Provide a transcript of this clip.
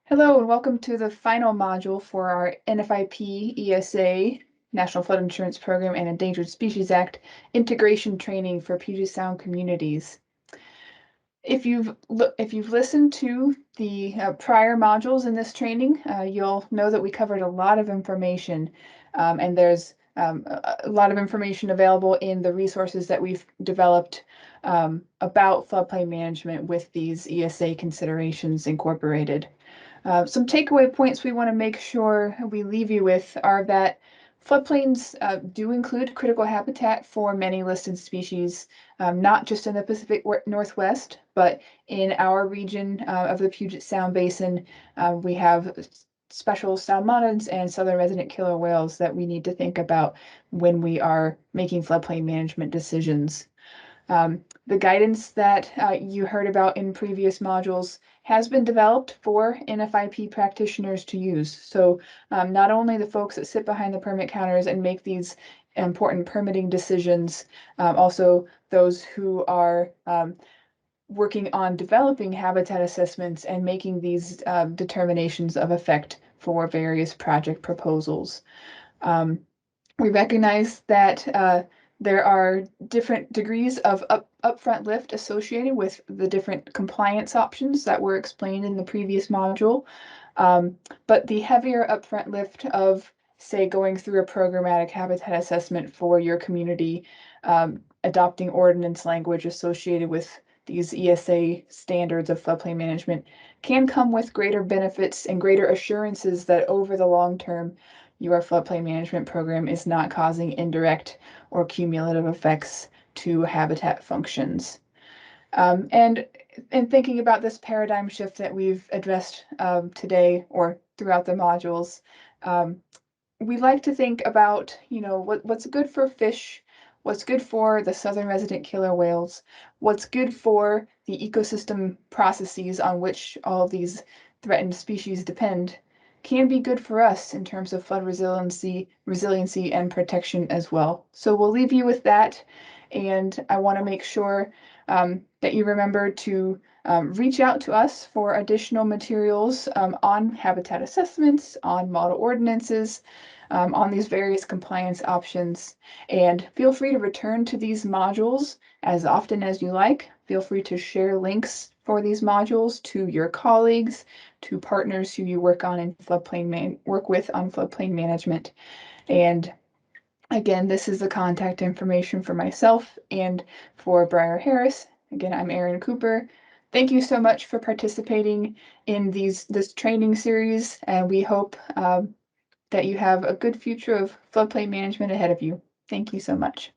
Hello and welcome to the final module for our NFIP ESA National Flood Insurance Program and Endangered Species Act integration training for Puget Sound communities. If you've listened to the prior modules in this training, you'll know that we covered a lot of information, and there's a lot of information available in the resources that we've developed about floodplain management with these ESA considerations incorporated. Some takeaway points we want to make sure we leave you with are that floodplains do include critical habitat for many listed species, not just in the Pacific Northwest, but in our region of the Puget Sound Basin. We have special salmonids and southern resident killer whales that we need to think about when we are making floodplain management decisions. The guidance that you heard about in previous modules has been developed for NFIP practitioners to use. So not only the folks that sit behind the permit counters and make these important permitting decisions, also those who are working on developing habitat assessments and making these determinations of effect for various project proposals. We recognize that there are different degrees of upfront lift associated with the different compliance options that were explained in the previous module. But the heavier upfront lift of, say, going through a programmatic habitat assessment for your community, adopting ordinance language associated with these ESA standards of floodplain management can come with greater benefits and greater assurances that over the long term, your floodplain management program is not causing indirect or cumulative effects to habitat functions. And in thinking about this paradigm shift that we've addressed today or throughout the modules, we like to think about, what's good for fish, what's good for the southern resident killer whales, what's good for the ecosystem processes on which all of these threatened species depend, can be good for us in terms of flood resiliency and protection as well. So we'll leave you with that, and I want to make sure that you remember to reach out to us for additional materials on habitat assessments, on model ordinances, on these various compliance options. And feel free to return to these modules as often as you like. Feel free to share links for these modules to your colleagues, to partners who you work with on floodplain management. And again, this is the contact information for myself and for Briar Harris. Again, I'm Erin Cooper. Thank you so much for participating in this training series, and we hope that you have a good future of floodplain management ahead of you. Thank you so much.